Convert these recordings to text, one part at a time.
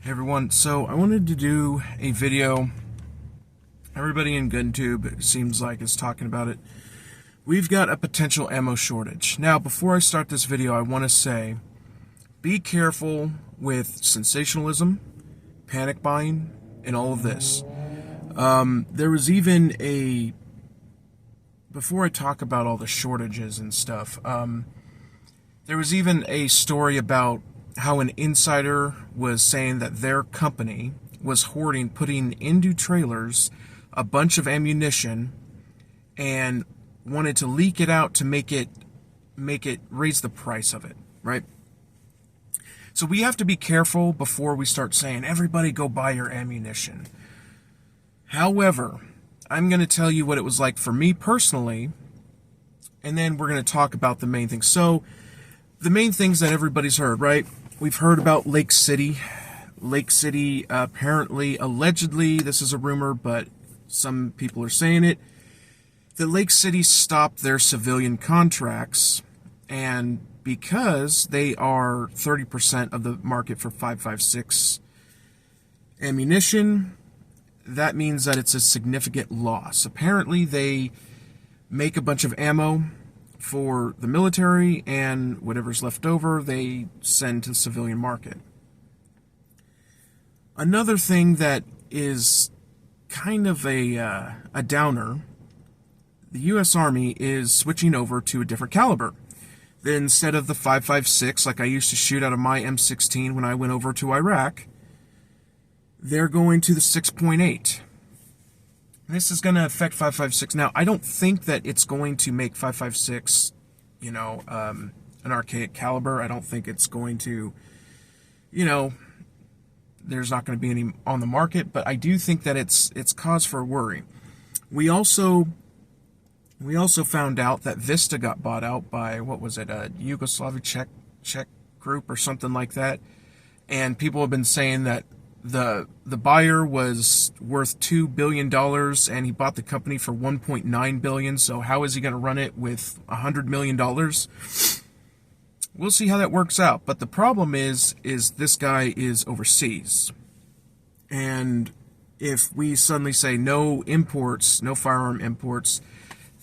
Hey everyone, so I wanted to do a video. Everybody in GunTube, it seems like, is talking about it. We've got a potential ammo shortage. Now, before I start this video, I want to say, be careful with sensationalism, panic buying, and all of this. There was even a... Before I talk about all the shortages and stuff, there was even a story about how an insider was saying that their company was hoarding, putting into trailers a bunch of ammunition and wanted to leak it out to make it raise the price of it, right? So we have to be careful before we start saying, everybody go buy your ammunition. However, I'm going to tell you what it was like for me personally, and then we're going to talk about the main things. So, the main things that everybody's heard, right? We've heard about Lake City. Lake City, apparently, allegedly, this is a rumor, but some people are saying it, that Lake City stopped their civilian contracts, and because they are 30% of the market for 5.56 ammunition, that means that it's a significant loss. Apparently, they make a bunch of ammo for the military, and whatever's left over, they send to the civilian market. Another thing that is kind of a downer, the U.S. Army is switching over to a different caliber. Then instead of the 5.56, like I used to shoot out of my M16 when I went over to Iraq, they're going to the 6.8. This is going to affect 5.56. Now, I don't think that it's going to make 5.56, an archaic caliber. I don't think it's going to, there's not going to be any on the market, but I do think that it's cause for worry. We also found out that Vista got bought out by, what was it, a Yugoslav Czech group or something like that, and people have been saying that the buyer was worth $2 billion and he bought the company for $1.9 billion. So how is he going to run it with $100 million? We'll see how that works out. But the problem is this guy is overseas. And if we suddenly say no imports, no firearm imports,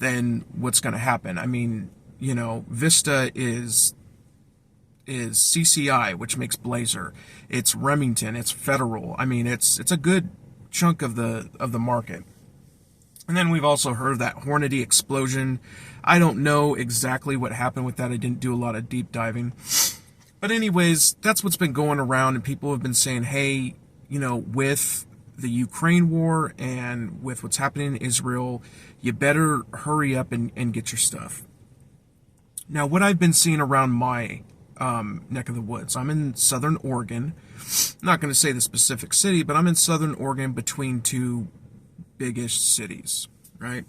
then what's going to happen? I mean, Vista is CCI, which makes Blazer. It's Remington. It's Federal. I mean, it's a good chunk of the market. And then we've also heard that Hornady explosion. I don't know exactly what happened with that. I didn't do a lot of deep diving. But anyways, that's what's been going around, and people have been saying, hey, with the Ukraine war and with what's happening in Israel, you better hurry up and get your stuff. Now, what I've been seeing around my neck of the woods. I'm in Southern Oregon. I'm not going to say the specific city, but I'm in Southern Oregon between two biggish cities, right?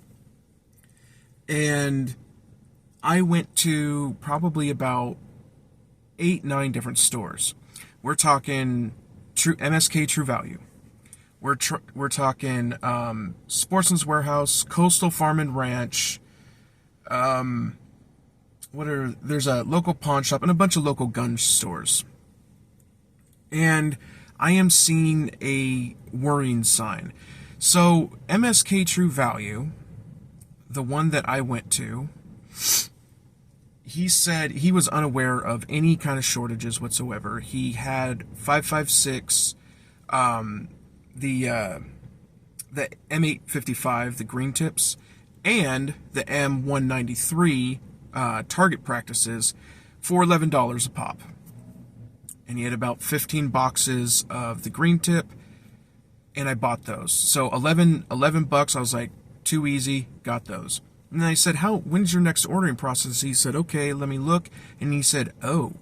And I went to probably about 8-9 different stores. We're talking MSK True Value. We're talking Sportsman's Warehouse, Coastal Farm and Ranch, there's a local pawn shop and a bunch of local gun stores. And I am seeing a worrying sign. So MSK True Value, the one that I went to, he said he was unaware of any kind of shortages whatsoever. He had 5.56, the M855, the green tips, and the M193 target practices for $11 a pop. And he had about 15 boxes of the green tip, and I bought those. So 11 bucks, I was like, too easy, got those. And then I said, when's your next ordering process? He said, okay, let me look. And he said, oh,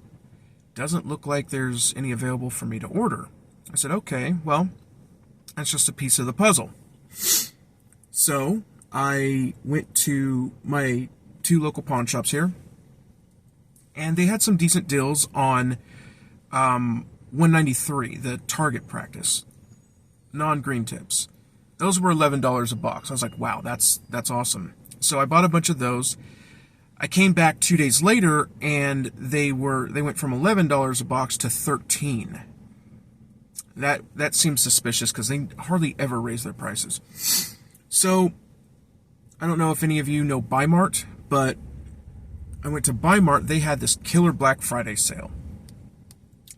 doesn't look like there's any available for me to order. I said, okay, well, that's just a piece of the puzzle. So I went to my 2 local pawn shops here, and they had some decent deals on 193, the target practice, non-green tips. Those were $11 a box. I was like, wow, that's awesome. So I bought a bunch of those. I came back 2 days later, and they went from $11 a box to $13. That seems suspicious because they hardly ever raise their prices. So, I don't know if any of you know Bi-Mart, but I went to Bi-Mart. They had this killer Black Friday sale.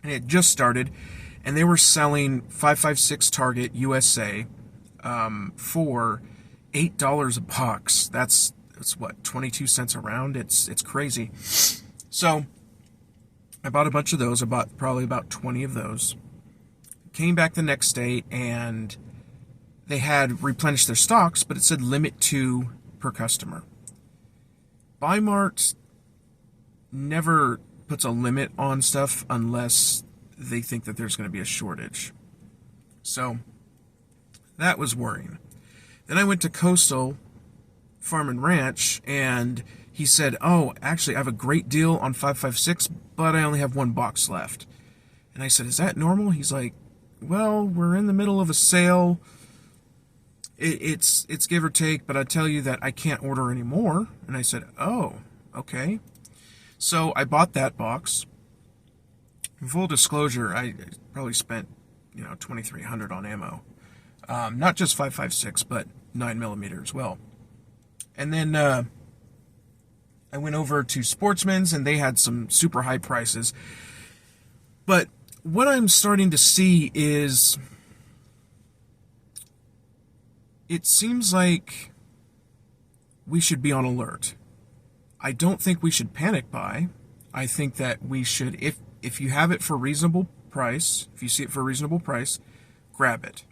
And it just started, and they were selling 5.56 Target USA for $8 a box. That's what, 22 cents a round? It's crazy. So, I bought a bunch of those. I bought probably about 20 of those. Came back the next day, and they had replenished their stocks, but it said limit 2 per customer. Bi-Mart never puts a limit on stuff unless they think that there's going to be a shortage. So, that was worrying. Then I went to Coastal Farm and Ranch, and he said, oh, actually, I have a great deal on 5.56, but I only have 1 box left. And I said, is that normal? He's like, well, we're in the middle of a sale. It's give or take, but I tell you that I can't order any more. And I said, oh, okay. So I bought that box. In full disclosure, I probably spent, $2,300 on ammo. Not just 5.56, but 9mm as well. And then I went over to Sportsman's, and they had some super high prices. But what I'm starting to see is it seems like we should be on alert. I don't think we should panic buy. I think that we should, if you have it for a reasonable price, if you see it for a reasonable price, grab it.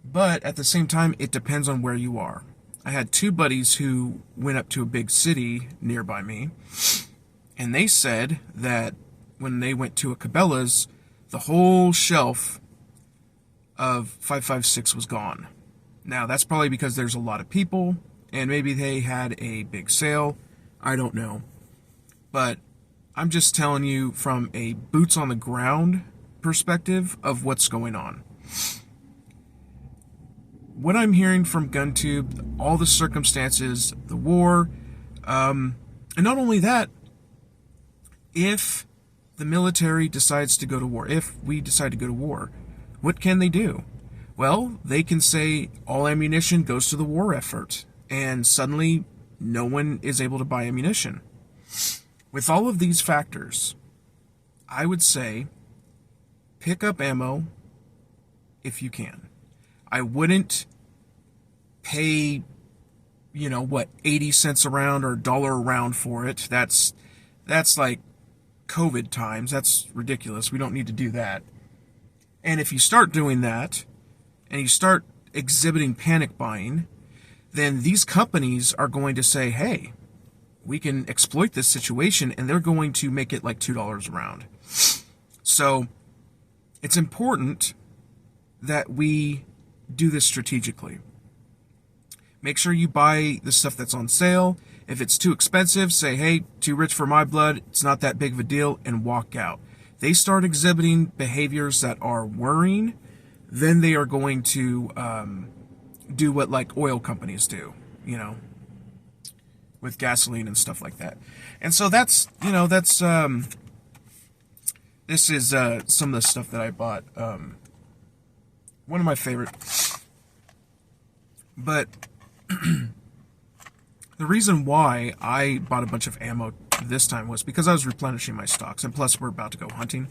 But at the same time, it depends on where you are. I had 2 buddies who went up to a big city nearby me, and they said that when they went to a Cabela's, the whole shelf of 5.56 was gone. Now, that's probably because there's a lot of people, and maybe they had a big sale. I don't know. But I'm just telling you from a boots-on-the-ground perspective of what's going on. What I'm hearing from GunTube, all the circumstances, the war, and not only that, if the military decides to go to war, if we decide to go to war, what can they do? Well, they can say all ammunition goes to the war effort, and suddenly no one is able to buy ammunition. With all of these factors, I would say pick up ammo if you can. I wouldn't pay, 80 cents a round or $1 a round for it. That's like COVID times. That's ridiculous. We don't need to do that. And if you start doing that, and you start exhibiting panic buying, then these companies are going to say, hey, we can exploit this situation, and they're going to make it like $2 a round. So it's important that we do this strategically. Make sure you buy the stuff that's on sale. If it's too expensive, say, hey, too rich for my blood, it's not that big of a deal, and walk out. They start exhibiting behaviors that are worrying, then they are going to do what like oil companies do, with gasoline and stuff like that. And so this is some of the stuff that I bought. One of my favorite. But the reason why I bought a bunch of ammo this time was because I was replenishing my stocks, and plus we're about to go hunting.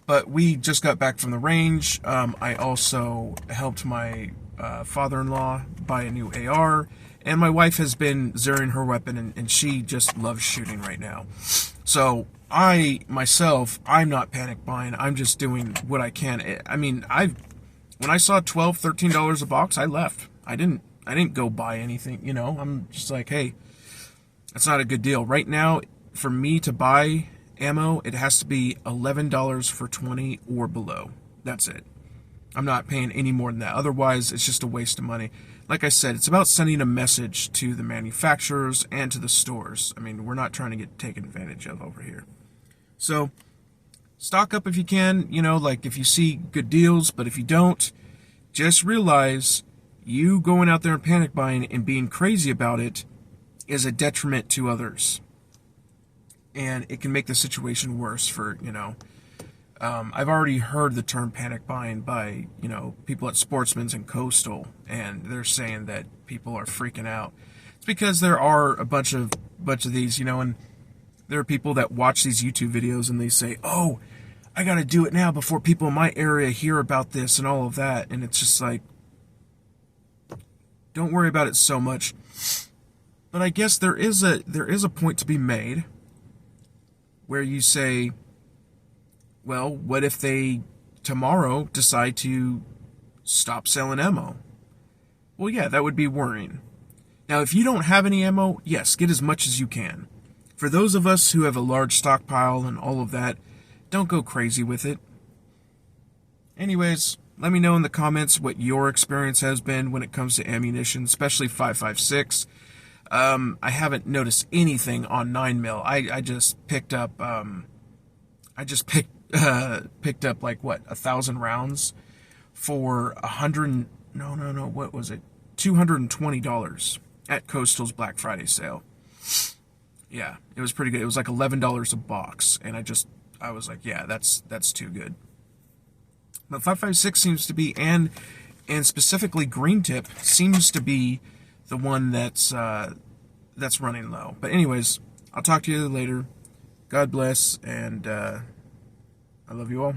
But we just got back from the range. I also helped my father-in-law buy a new AR, and my wife has been zeroing her weapon, and she just loves shooting right now. So I'm not panic buying. I'm just doing what I can. I mean, when I saw $12, $13 a box, I left. I didn't go buy anything. I'm just like, hey, that's not a good deal right now. For me to buy ammo, it has to be $11 for 20 or below. That's it. I'm not paying any more than that. Otherwise, it's just a waste of money. Like I said, it's about sending a message to the manufacturers and to the stores. I mean, we're not trying to get taken advantage of over here. So, stock up if you can, like if you see good deals, but if you don't, just realize you going out there and panic buying and being crazy about it is a detriment to others. And it can make the situation worse for, I've already heard the term panic buying by, people at Sportsman's and Coastal, and they're saying that people are freaking out. It's because there are a bunch of these, and there are people that watch these YouTube videos and they say, "Oh, I got to do it now before people in my area hear about this," and all of that. And it's just like, don't worry about it so much. But I guess there is a point to be made where you say, well, what if they tomorrow decide to stop selling ammo? Well, yeah, that would be worrying. Now, if you don't have any ammo, yes, get as much as you can. For those of us who have a large stockpile and all of that, don't go crazy with it. Anyways, let me know in the comments what your experience has been when it comes to ammunition, especially 5.56. I haven't noticed anything on 9mm. I just picked up picked up like 1,000 rounds for what was it? $220 at Coastal's Black Friday sale. Yeah, it was pretty good. It was like $11 a box, and I was like, yeah, that's too good. But 5.56 seems to be, and specifically green tip seems to be the one that's running low. But anyways, I'll talk to you later. God bless, and I love you all.